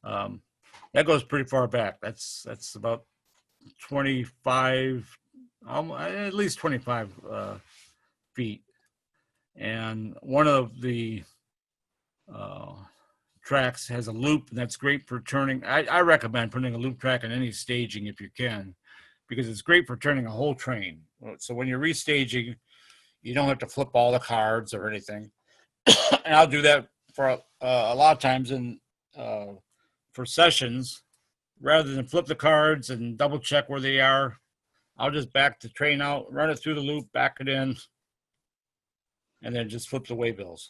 That goes pretty far back. That's about 25, at least 25 feet. And one of the tracks has a loop, and that's great for turning. I recommend putting a loop track in any staging if you can, because it's great for turning a whole train. So when you're restaging, you don't have to flip all the cards or anything. And I'll do that for a lot of times for sessions. Rather than flip the cards and double check where they are, I'll just back the train out, run it through the loop, back it in, and then just flip the waybills.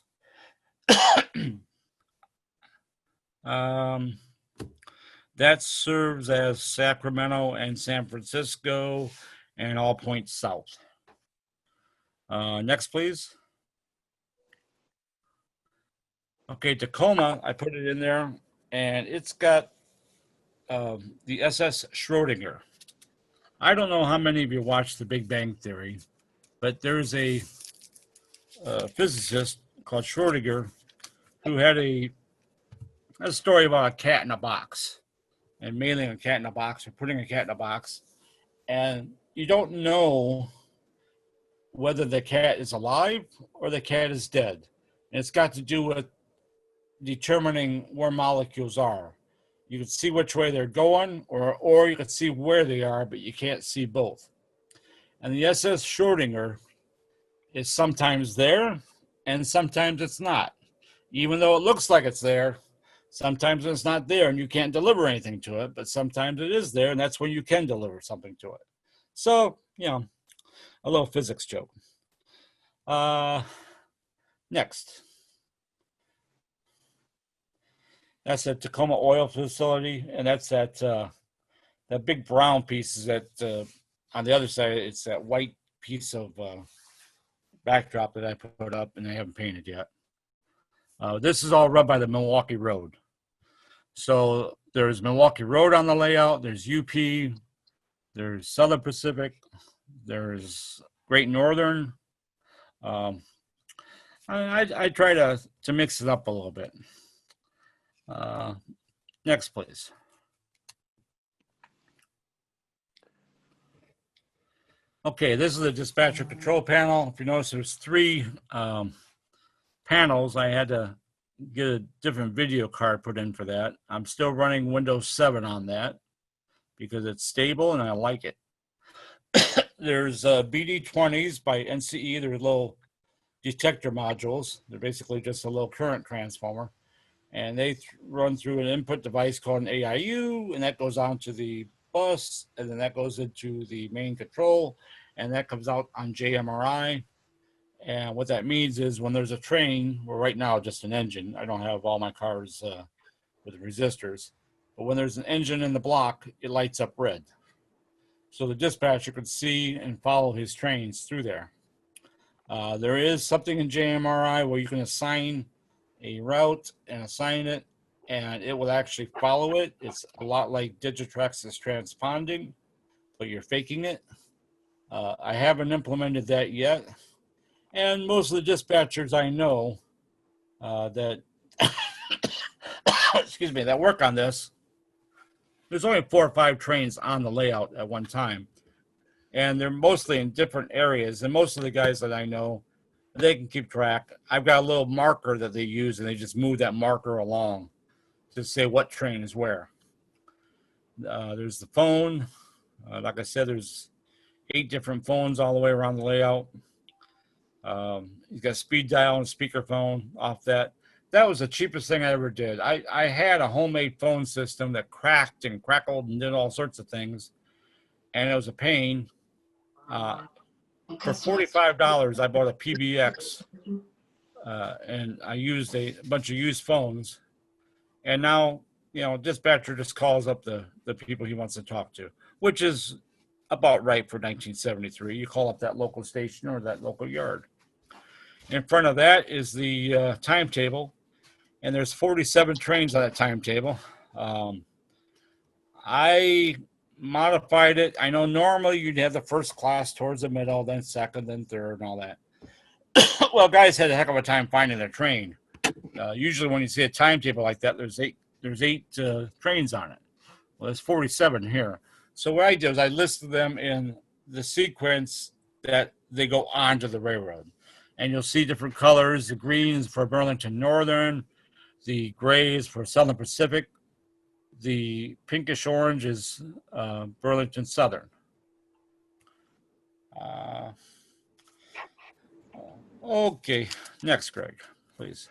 That serves as Sacramento and San Francisco and all points south. Next, please. Okay, Tacoma, I put it in there, and it's got the SS Schrodinger. I don't know how many of you watched The Big Bang Theory, but there's a physicist called Schrodinger who had a story about a cat in a box, and mailing a cat in a box or putting a cat in a box, and you don't know whether the cat is alive or the cat is dead. And it's got to do with determining where molecules are. You can see which way they're going, or you can see where they are, but you can't see both. And the SS Schrodinger is sometimes there, and sometimes it's not. Even though it looks like it's there, sometimes it's not there, and you can't deliver anything to it, but sometimes it is there, and that's when you can deliver something to it. So, a little physics joke. Next. That's the Tacoma oil facility, and that's that big brown piece is that on the other side, it's that white piece of backdrop that I put up and I haven't painted yet. This is all run by the Milwaukee Road. So there's Milwaukee Road on the layout, there's UP, there's Southern Pacific, there's Great Northern. I try to mix it up a little bit. Next, please. Okay, this is the dispatcher control panel. If you notice, there's 3 panels. I had to get a different video card put in for that. I'm still running Windows 7 on that because it's stable and I like it. There's BD20s by NCE. They're little detector modules. They're basically just a little current transformer. And they run through an input device called an AIU, and that goes on to the bus, and then that goes into the main control, and that comes out on JMRI. And what that means is when there's a train, well, right now just an engine. I don't have all my cars with resistors, but when there's an engine in the block, it lights up red. So the dispatcher could see and follow his trains through there. There is something in JMRI where you can assign a route and assign it, and it will actually follow it. It's a lot like Digitrex's transponding, but you're faking it. I haven't implemented that yet. And most of the dispatchers I know that, excuse me, that work on this, there's only 4 or 5 trains on the layout at one time. And they're mostly in different areas. And most of the guys that I know, they can keep track. I've got a little marker that they use, and they just move that marker along to say what train is where. There's the phone. Like I said, there's 8 different phones all the way around the layout. You've got speed dial and speakerphone off that. That was the cheapest thing I ever did. I had a homemade phone system that cracked and crackled and did all sorts of things, and it was a pain. For $45, I bought a PBX, and I used a bunch of used phones. And now, you know, dispatcher just calls up the people he wants to talk to, which is about right for 1973. You call up that local station or that local yard. In front of that is the timetable, and there's 47 trains on that timetable. I modified it. I know normally you'd have the first class towards the middle, then second, then third, and all that. Well, guys had a heck of a time finding their train. Usually when you see a timetable like that, there's eight trains on it. Well, there's 47 here. So what I did is I listed them in the sequence that they go onto the railroad. And you'll see different colors, the greens for Burlington Northern, the grays for Southern Pacific, the pinkish orange is Burlington Southern. Okay, next, Greg, please.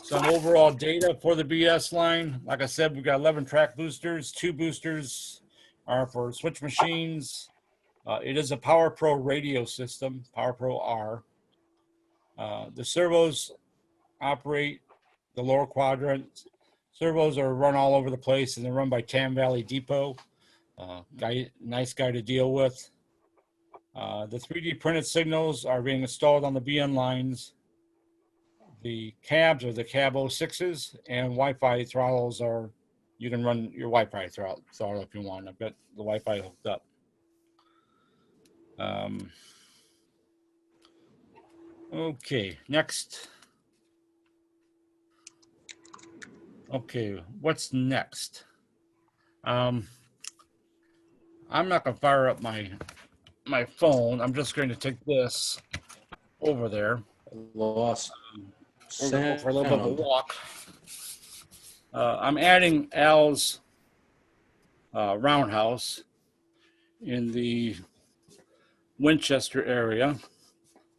Some overall data for the BS line. Like I said, we've got 11 track boosters. 2 boosters are for switch machines. It is a Power Pro radio system, Power Pro R. The servos operate the lower quadrant. Servos are run all over the place, and they're run by Tam Valley Depot. Nice guy to deal with. The 3D printed signals are being installed on the BN lines. The cabs are the cab 06s, and Wi-Fi throttles are, you can run your Wi-Fi throttle if you want. I've got the Wi-Fi hooked up. Okay, next. Okay, what's next? I'm not going to fire up my phone. I'm just going to take this over there. Lost. We're going to go for a little bit of a walk. I'm adding Al's roundhouse in the Winchester area.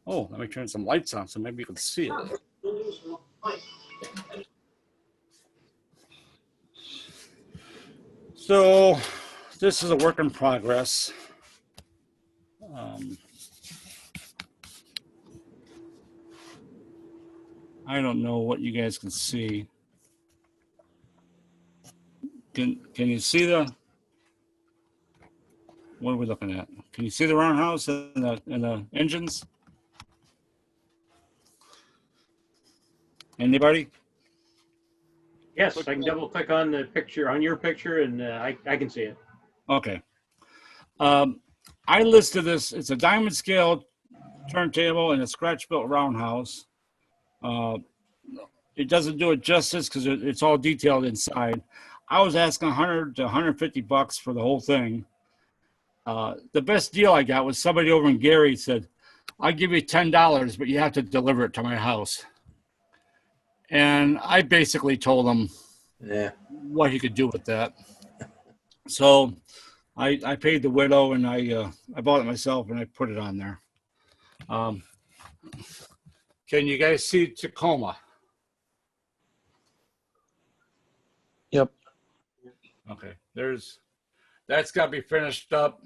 Oh, let me turn some lights on so maybe you can see it. So this is a work in progress. I don't know what you guys can see. Can you see the? What are we looking at? Can you see the roundhouse and the engines? Anybody? Yes, I can double click on the picture, on your picture, and I can see it. Okay. I listed this. It's a diamond scale turntable and a scratch built roundhouse. It doesn't do it justice because it's all detailed inside. I was asking 100 to 150 bucks for the whole thing. The best deal I got was somebody over in Gary said, "I'll give you $10, but you have to deliver it to my house." And I basically told him what he could do with that. So I paid the widow, and I bought it myself, and I put it on there. Can you guys see Tacoma? Yep. Okay, that's got to be finished up.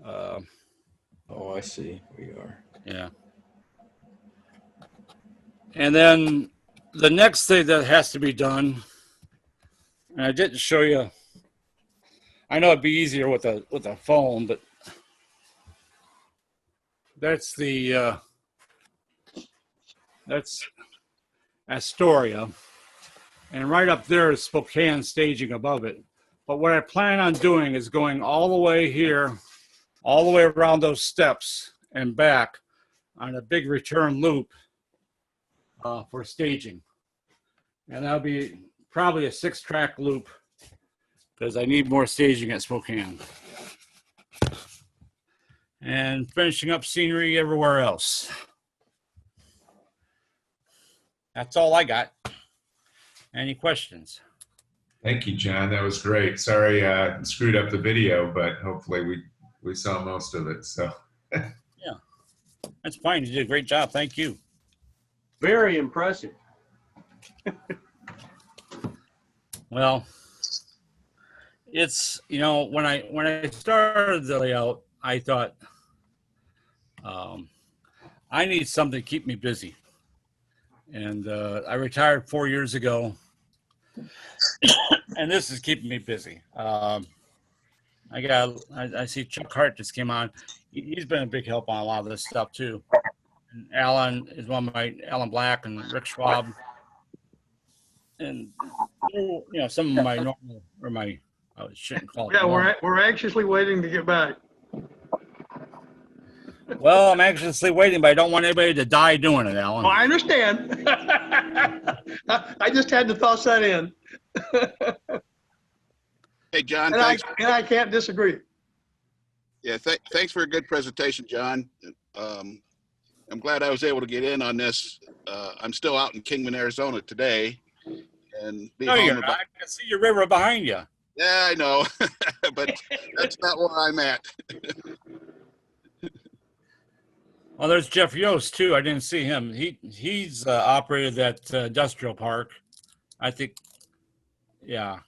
Oh, I see. We are. Yeah. And then the next thing that has to be done, and I didn't show you. I know it'd be easier with a phone, but that's that's Astoria, and right up there is Spokane staging above it. But what I plan on doing is going all the way here, all the way around those steps and back on a big return loop for staging. And that'll be probably a 6-track loop because I need more staging at Spokane. And finishing up scenery everywhere else. That's all I got. Any questions? Thank you, John. That was great. Sorry, screwed up the video, but hopefully we saw most of it. So Yeah, that's fine. You did a great job. Thank you. Very impressive. Well, it's, when I started the layout, I thought I need something to keep me busy. And I retired 4 years ago, and this is keeping me busy. I see Chuck Hart just came on. He's been a big help on a lot of this stuff too. And Alan is one of my, Alan Black and Rick Schwab. And, some of my normal, or my, I shouldn't call it. Yeah, normal. we're anxiously waiting to get back. Well, I'm anxiously waiting, but I don't want anybody to die doing it, Alan. Oh, I understand. I just had to toss that in. Hey, John, And thanks. I can't disagree. Yeah, thanks for a good presentation, John. I'm glad I was able to get in on this. I'm still out in Kingman, Arizona today, and be No, home you're not. I can see your river behind you. Yeah, I know, but that's not where I'm at. Well, there's Jeff Yost too. I didn't see him. He's operated that industrial park. I think, yeah.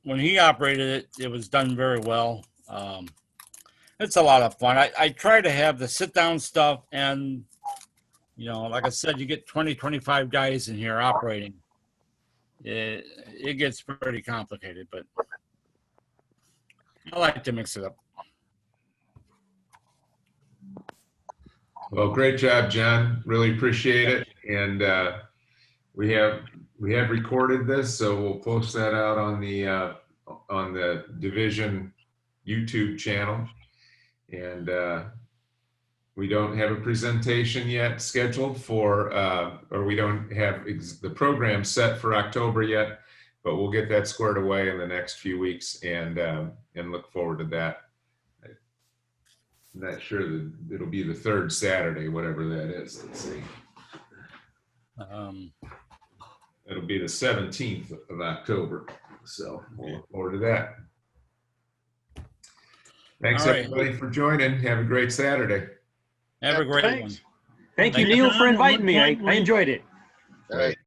When he operated it, it was done very well. It's a lot of fun. I try to have the sit down stuff, and like I said, you get 20, 25 guys in here operating. It gets pretty complicated, but I like to mix it up. well, great job, John. Really appreciate it. And we have recorded this, so we'll post that out on the division YouTube channel. And we don't have a presentation yet scheduled for, or we don't have the program set for October yet, but we'll get that squared away in the next few weeks and look forward to that. I'm not sure that it'll be the third Saturday, whatever that is. Let's see. It'll be the 17th of October. So we'll look forward to that. Thanks, All right. everybody, for joining. Have a great Saturday. Have a great one. Thanks. Thank you, Thank you. Neil, for inviting me. I One point, enjoyed it. All right.